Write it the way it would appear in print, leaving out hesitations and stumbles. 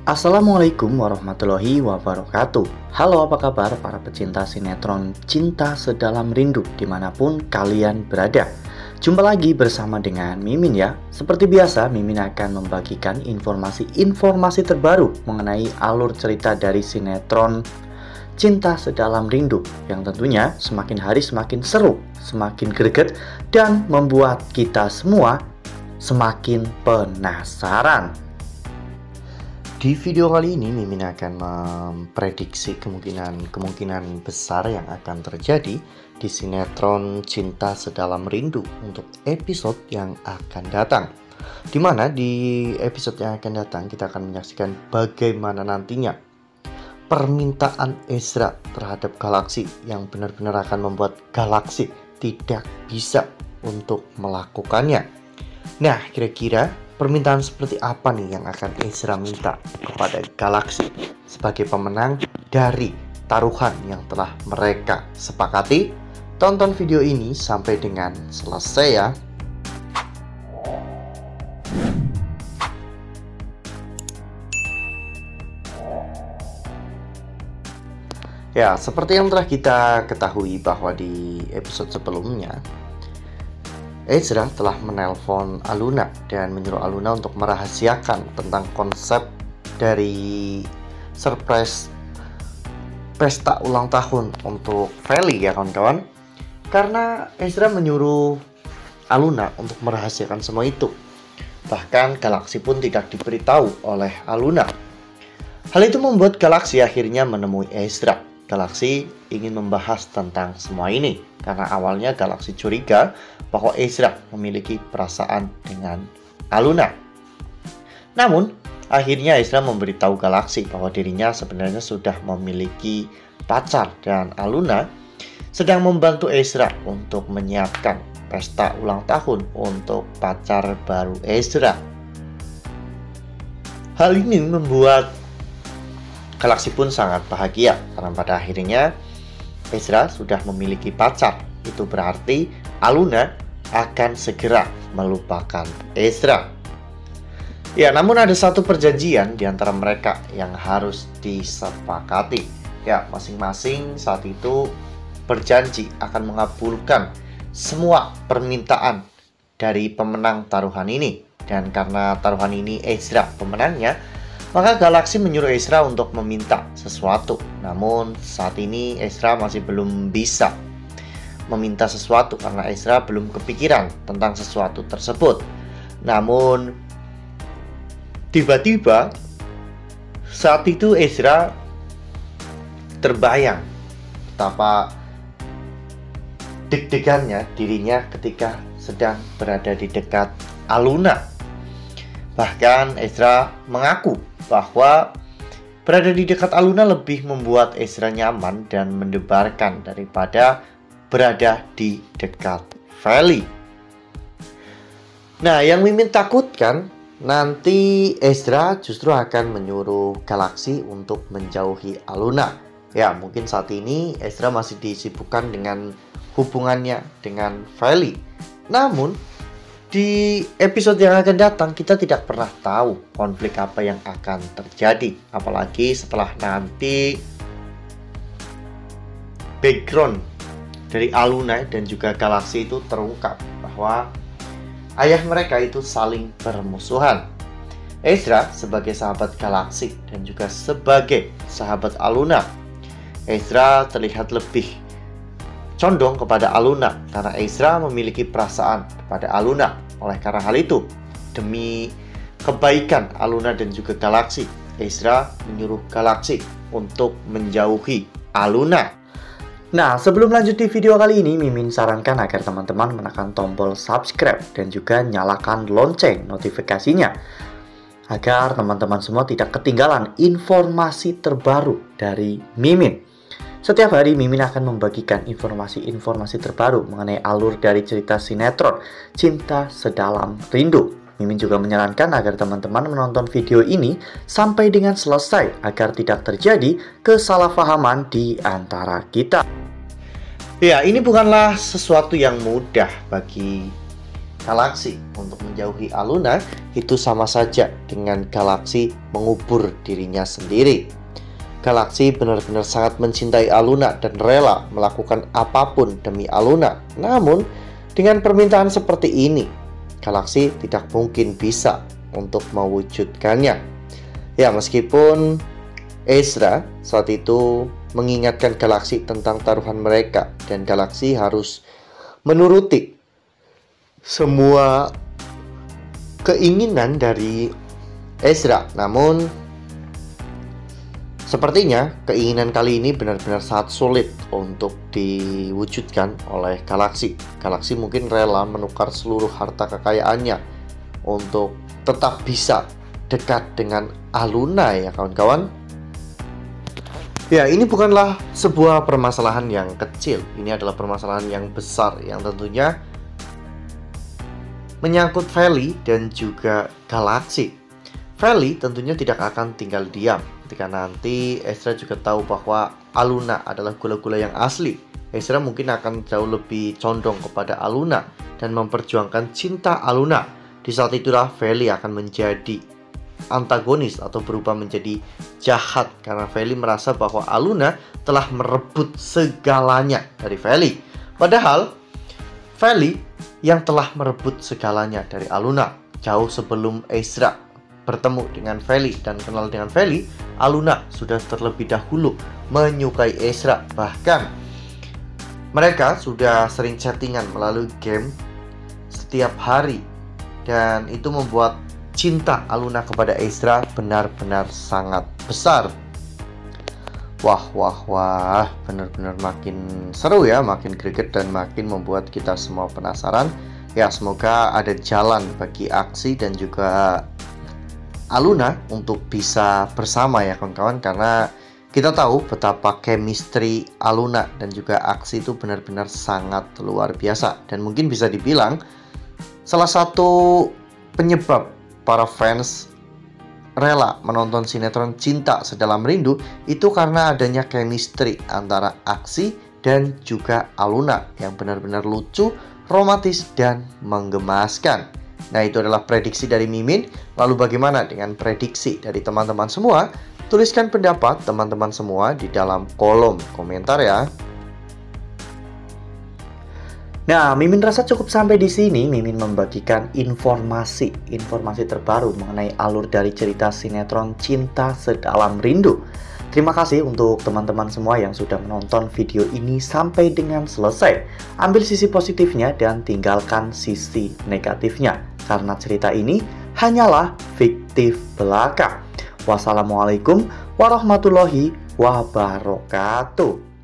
Assalamualaikum warahmatullahi wabarakatuh. Halo, apa kabar para pecinta sinetron Cinta Sedalam Rindu dimanapun kalian berada. Jumpa lagi bersama dengan Mimin ya. Seperti biasa, Mimin akan membagikan informasi terbaru mengenai alur cerita dari sinetron Cinta Sedalam Rindu, yang tentunya semakin hari semakin seru, semakin greget, dan membuat kita semua semakin penasaran. Di video kali ini Mimin akan memprediksi kemungkinan besar yang akan terjadi di sinetron Cinta Sedalam Rindu untuk episode yang akan datang. Dimana di episode yang akan datang kita akan menyaksikan bagaimana nantinya permintaan Ezra terhadap Galaxy yang benar-benar akan membuat Galaxy tidak bisa untuk melakukannya. Nah, kira-kira permintaan seperti apa nih yang akan Ezra minta kepada Galaxy sebagai pemenang dari taruhan yang telah mereka sepakati? Tonton video ini sampai dengan selesai ya. Ya, seperti yang telah kita ketahui bahwa di episode sebelumnya Ezra telah menelpon Aluna dan menyuruh Aluna untuk merahasiakan tentang konsep dari surprise pesta ulang tahun untuk Feli ya kawan-kawan. Karena Ezra menyuruh Aluna untuk merahasiakan semua itu. Bahkan Galaxy pun tidak diberitahu oleh Aluna. Hal itu membuat Galaxy akhirnya menemui Ezra. Galaxy ingin membahas tentang semua ini karena awalnya Galaxy curiga bahwa Ezra memiliki perasaan dengan Aluna. Namun, akhirnya Ezra memberitahu Galaxy bahwa dirinya sebenarnya sudah memiliki pacar dan Aluna sedang membantu Ezra untuk menyiapkan pesta ulang tahun untuk pacar baru Ezra. Hal ini membuat Galaxy pun sangat bahagia karena pada akhirnya Ezra sudah memiliki pacar. Itu berarti Aluna akan segera melupakan Ezra. Ya, namun ada satu perjanjian di antara mereka yang harus disepakati. Ya, masing-masing saat itu berjanji akan mengabulkan semua permintaan dari pemenang taruhan ini. Dan karena taruhan ini Ezra pemenangnya, maka Galaxy menyuruh Ezra untuk meminta sesuatu. Namun saat ini Ezra masih belum bisa meminta sesuatu karena Ezra belum kepikiran tentang sesuatu tersebut. Namun tiba-tiba saat itu Ezra terbayang betapa deg-degannya dirinya ketika sedang berada di dekat Aluna. Bahkan Ezra mengaku bahwa berada di dekat Aluna lebih membuat Ezra nyaman dan mendebarkan daripada berada di dekat Feli. Nah, yang Mimin takutkan nanti Ezra justru akan menyuruh Galaxy untuk menjauhi Aluna. Ya, mungkin saat ini Ezra masih disibukkan dengan hubungannya dengan Feli. Namun di episode yang akan datang kita tidak pernah tahu konflik apa yang akan terjadi. Apalagi setelah nanti background dari Aluna dan juga Galaxy itu terungkap bahwa ayah mereka itu saling bermusuhan. Ezra sebagai sahabat Galaxy dan juga sebagai sahabat Aluna, Ezra terlihat lebih condong kepada Aluna karena Ezra memiliki perasaan kepada Aluna. Oleh karena hal itu, demi kebaikan Aluna dan juga Galaxy, Ezra menyuruh Galaxy untuk menjauhi Aluna. Nah, sebelum lanjut di video kali ini, Mimin sarankan agar teman-teman menekan tombol subscribe dan juga nyalakan lonceng notifikasinya agar teman-teman semua tidak ketinggalan informasi terbaru dari Mimin. Setiap hari Mimin akan membagikan informasi-informasi terbaru mengenai alur dari cerita sinetron Cinta Sedalam Rindu. Mimin juga menyarankan agar teman-teman menonton video ini sampai dengan selesai agar tidak terjadi kesalahpahaman di antara kita. Ya, ini bukanlah sesuatu yang mudah bagi Galaksi untuk menjauhi Aluna itu sama saja dengan Galaksi mengubur dirinya sendiri. Galaksi benar-benar sangat mencintai Aluna dan rela melakukan apapun demi Aluna. Namun, dengan permintaan seperti ini, Galaksi tidak mungkin bisa untuk mewujudkannya. Ya, meskipun Ezra saat itu mengingatkan Galaksi tentang taruhan mereka dan Galaksi harus menuruti semua keinginan dari Ezra. Namun sepertinya keinginan kali ini benar-benar sangat sulit untuk diwujudkan oleh Galaksi. Galaksi mungkin rela menukar seluruh harta kekayaannya untuk tetap bisa dekat dengan Aluna, ya kawan-kawan. Ya, ini bukanlah sebuah permasalahan yang kecil. Ini adalah permasalahan yang besar yang tentunya menyangkut Feli dan juga Galaksi. Feli tentunya tidak akan tinggal diam ketika nanti Ezra juga tahu bahwa Aluna adalah gula-gula yang asli. Ezra mungkin akan jauh lebih condong kepada Aluna dan memperjuangkan cinta Aluna. Di saat itulah Feli akan menjadi antagonis atau berubah menjadi jahat karena Feli merasa bahwa Aluna telah merebut segalanya dari Feli. Padahal Feli yang telah merebut segalanya dari Aluna. Jauh sebelum Ezra bertemu dengan Feli dan kenal dengan Feli, Aluna sudah terlebih dahulu menyukai Ezra. Bahkan mereka sudah sering chattingan melalui game setiap hari, dan itu membuat cinta Aluna kepada Ezra benar-benar sangat besar. Wah, benar-benar makin seru ya, makin greget dan makin membuat kita semua penasaran. Ya, semoga ada jalan bagi Aksi dan juga Aluna untuk bisa bersama ya kawan-kawan, karena kita tahu betapa chemistry Aluna dan juga Aksi itu benar-benar sangat luar biasa. Dan mungkin bisa dibilang salah satu penyebab para fans rela menonton sinetron Cinta Sedalam Rindu itu karena adanya chemistry antara Aksi dan juga Aluna yang benar-benar lucu, romantis, dan menggemaskan. Nah, itu adalah prediksi dari Mimin. Lalu bagaimana dengan prediksi dari teman-teman semua? Tuliskan pendapat teman-teman semua di dalam kolom komentar ya. Nah, Mimin rasa cukup sampai di sini. Mimin membagikan informasi terbaru mengenai alur dari cerita sinetron Cinta Sedalam Rindu. Terima kasih untuk teman-teman semua yang sudah menonton video ini sampai dengan selesai. Ambil sisi positifnya dan tinggalkan sisi negatifnya, karena cerita ini hanyalah fiktif belaka. Wassalamualaikum warahmatullahi wabarakatuh.